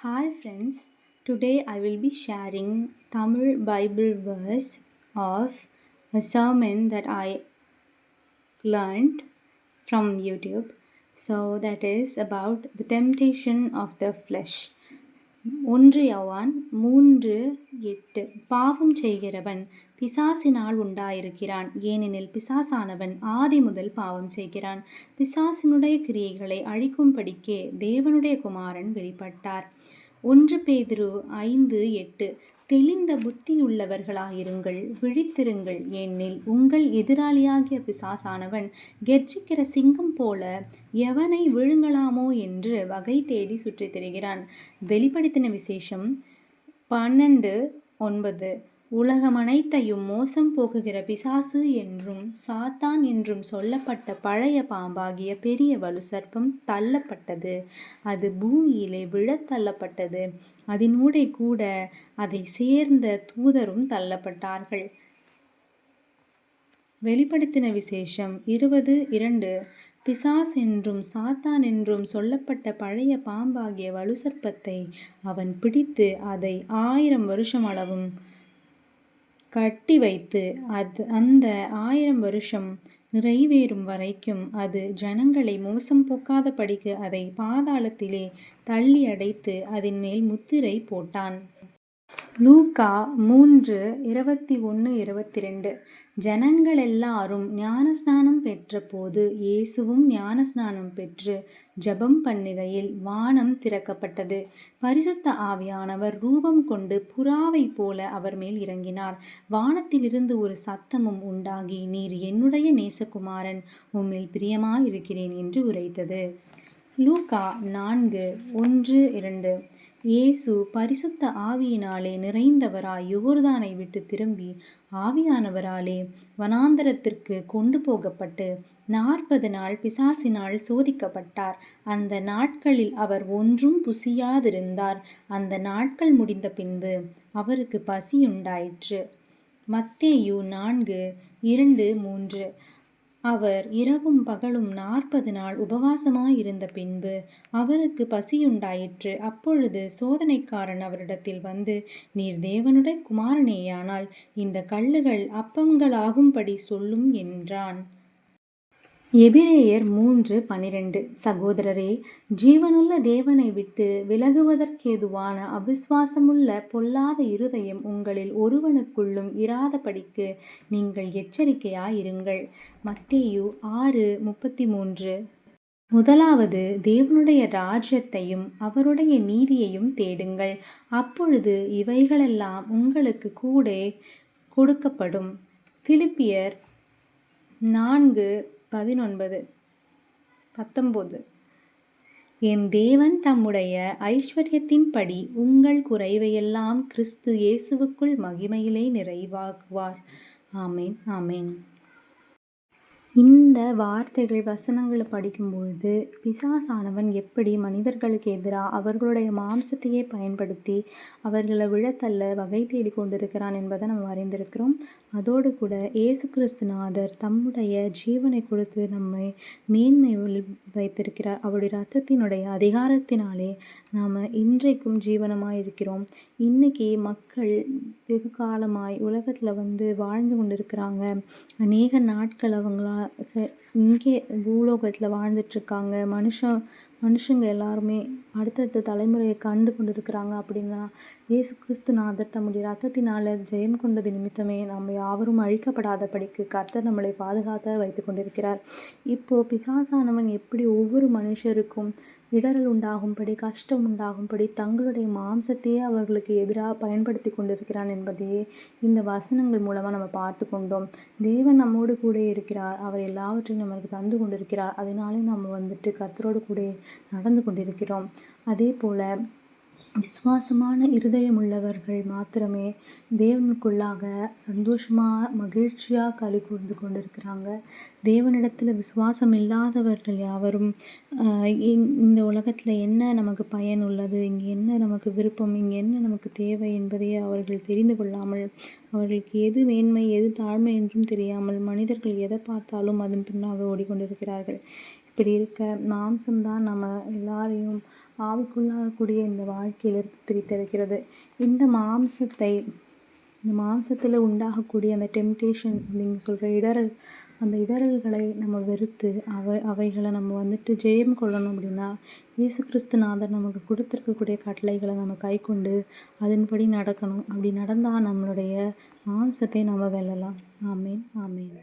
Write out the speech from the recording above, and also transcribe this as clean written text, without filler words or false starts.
Hi friends, today I will be sharing Tamil Bible verse of a sermon that I learned from YouTube. So that is about the temptation of the flesh. 1 யோவான் 3:8 பாவம் செய்கிறவன் பிசாசினால் உண்டாயிருக்கிறான். ஏனெனில் பிசாசானவன் ஆதி முதல் பாவம் செய்கிறான். பிசாசினுடைய கிரியைகளை அழிக்கும்படிக்கே தேவனுடைய குமாரன் வெளிப்பட்டார். 1 பேதுரு 5:8 தெளிந்த புத்தியுள்ளவர்களாயிருங்கள், விழித்திருங்கள், ஏனெனில் உங்கள் எதிராளியாகிய பிசாசானவன் கெர்ச்சிக்கிற சிங்கம் போல எவனை விழுங்கலாமோ என்று வகை தேடி சுற்றித் திரிகிறான். வெளிப்படுத்தின விசேஷம் 12:9 உலகமனைத்தையும் மோசம் போக்குகிற பிசாசு என்றும் சாத்தான் என்றும் சொல்லப்பட்ட பழைய பாம்பாகிய பெரிய வலுசர்ப்பம் தள்ளப்பட்டது. அது பூமியிலே விழத் தள்ளப்பட்டது. அதனூடே கூட அதை சேர்ந்த தூதரும் தள்ளப்பட்டார்கள். வெளிப்படுத்தின விசேஷம் 20:2 பிசாஸ் என்றும் சாத்தான் என்றும் சொல்லப்பட்ட பழைய பாம்பாகிய வலுசர்ப்பத்தை அவன் பிடித்து அதை 1000 வருஷம் அளவும் கட்டி வைத்து அந்த 1000 வருஷம் நிறைவேறும் வரைக்கும் அது ஜனங்களை மோசம் போக்காதபடிக்கு அதை பாதாளத்திலே தள்ளி அடைத்து அதன் மேல் முத்திரை போட்டான். லூக்கா 3:21-22 ஜனங்களெல்லாரும் ஞானஸ்நானம் பெற்ற போது இயேசுவும் ஞானஸ்நானம் பெற்று ஜெபம் பண்ணுகையில் வானம் திறக்கப்பட்டது. பரிசுத்த ஆவியானவர் ரூபம் கொண்டு புறாவைப் போல அவர் மேல் இறங்கினார். வானத்திலிருந்து ஒரு சத்தமும் உண்டாகி, நீர் என்னுடைய நேசகுமாரன், உம்மில் பிரியமாயிருக்கிறேன் என்று உரைத்தது. லூக்கா 4:1-2 இயேசு பரிசுத்த ஆவியினாலே நிறைந்தவராய் யோர்தானை விட்டு திரும்பி ஆவியானவராலே வனாந்தரத்திற்கு கொண்டு போகப்பட்டு 40 நாள் பிசாசினால் சோதிக்கப்பட்டார். அந்த நாட்களில் அவர் ஒன்றும் புசியாதிருந்தார். அந்த நாட்கள் முடிந்த பின்பு அவருக்கு பசியுண்டாயிற்று. மத்தேயு 4:2-3 அவர் இரவும் பகலும் 40 நாள் உபவாசமாயிருந்த பின்பு அவருக்கு பசியுண்டாயிற்று. அப்பொழுது சோதனைக்காரன் அவரிடத்தில் வந்து, நீர் தேவனுடைய குமாரனேயானால் இந்த கல்லுகள் அப்பங்களாகும்படி சொல்லும் என்றான். எபிரேயர் 3:12 சகோதரரே, ஜீவனுள்ள தேவனை விட்டு விலகுவதற்கேதுவான அவிசுவாசமுள்ள பொல்லாத இருதயம் உங்களில் ஒருவனுக்குள்ளும் இராதபடிக்கு நீங்கள் எச்சரிக்கையாயிருங்கள். மத்தேயு 6:33 முதலாவது தேவனுடைய ராஜ்யத்தையும் அவருடைய நீதியையும் தேடுங்கள், அப்பொழுது இவைகளெல்லாம் உங்களுக்கு கூடே கொடுக்கப்படும். பிலிப்பியர் 4:19 என் தேவன் தம்முடைய ஐஸ்வர்யத்தின்படி உங்கள் குறைவையெல்லாம் கிறிஸ்து இயேசுவுக்குள் மகிமையிலே நிறைவாக்குவார். ஆமேன், ஆமேன். இந்த வார்த்தைகள் வசனங்களை படிக்கும்பொழுது பிசாசானவன் எப்படி மனிதர்களுக்கு எதிராக அவர்களுடைய மாம்சத்தையே பயன்படுத்தி அவர்களை விழத்தள்ள வகை தேடி கொண்டிருக்கிறான் என்பதை நம்ம அறிந்திருக்கிறோம். அதோடு கூட இயேசு கிறிஸ்துநாதர் தம்முடைய ஜீவனை கொடுத்து நம்மை மேன்மை வைத்திருக்கிறார். அவருடைய இரத்தத்தினுடைய அதிகாரத்தினாலே நாம் இன்றைக்கும் ஜீவனமாக இருக்கிறோம். இன்றைக்கி மக்கள் வெகு காலமாய் உலகத்தில் வாழ்ந்து கொண்டிருக்கிறாங்க. அநேக நாட்கள் அவங்களா இங்கே பூலோகத்தில் வாழ்ந்துட்டுருக்காங்க. மனுஷங்க எல்லாருமே அடுத்தடுத்த தலைமுறையை கண்டு கொண்டு இருக்கிறாங்க. அப்படின்னா இயேசு கிறிஸ்துநாதர் தம்முடைய இரத்தத்தினால் ஜெயம் கொண்டது நிமித்தமே நாம் யாவரும் அழிக்கப்படாதபடிக்கு கர்த்தர் நம்மளை பாதுகாத்து வைத்து கொண்டிருக்கிறார். இப்போது பிசாசானவன் எப்படி ஒவ்வொரு மனுஷருக்கும் இடரல் உண்டாகும்படி, கஷ்டம் உண்டாகும்படி தங்களுடைய மாம்சத்தையே அவர்களுக்கு எதிராக பயன்படுத்தி கொண்டிருக்கிறான் என்பதையே இந்த வசனங்கள் மூலமாக நம்ம பார்த்து கொண்டோம். தேவன் நம்மோடு கூட இருக்கிறார். அவர் எல்லாவற்றையும் நமக்கு தந்து கொண்டிருக்கிறார். அதனாலே நம்ம கர்த்தரோடு கூட நடந்து கொண்டிருக்கிறோம். அதே போல் விசுவாசமான இருதயம் உள்ளவர்கள் மாத்திரமே தேவனுக்குள்ளாக சந்தோஷமாக மகிழ்ச்சியாக களி கூர்ந்து கொண்டிருக்கிறாங்க. தேவனிடத்தில் விசுவாசம் இல்லாதவர்கள் யாவரும் இந்த உலகத்தில் என்ன நமக்கு பயன் உள்ளது, இங்கே என்ன நமக்கு விருப்பம், இங்கே என்ன நமக்கு தேவை என்பதையே அவர்கள் தெரிந்து கொள்ளாமல், அவர்களுக்கு எது மேன்மை எது தாழ்மை என்றும் தெரியாமல் மனிதர்கள் எதை பார்த்தாலும் அதன் பின்னாக ஓடிக்கொண்டிருக்கிறார்கள். இப்படி இருக்க மாம்சம்தான் நம்ம எல்லாரையும் ஆவிக்குள்ளாகக்கூடிய இந்த வாழ்க்கையிலிருந்து பிரித்தெடுக்கிறது. இந்த மாம்சத்தில் உண்டாகக்கூடிய அந்த டெம்டேஷன் நீங்கள் சொல்கிற இடறல், அந்த இடறல்களை நம்ம வெறுத்து அவைகளை நம்ம வந்துட்டு ஜெயம் கொள்ளணும் அப்படின்னா, இயேசு கிறிஸ்துநாதர் நமக்கு கொடுத்துருக்கக்கூடிய கட்டளைகளை நம்ம கைக்கொண்டு அதன்படி நடக்கணும். அப்படி நடந்தால் நம்மளுடைய மாம்சத்தை நம்ம வெல்லலாம். ஆமேன், ஆமேன்.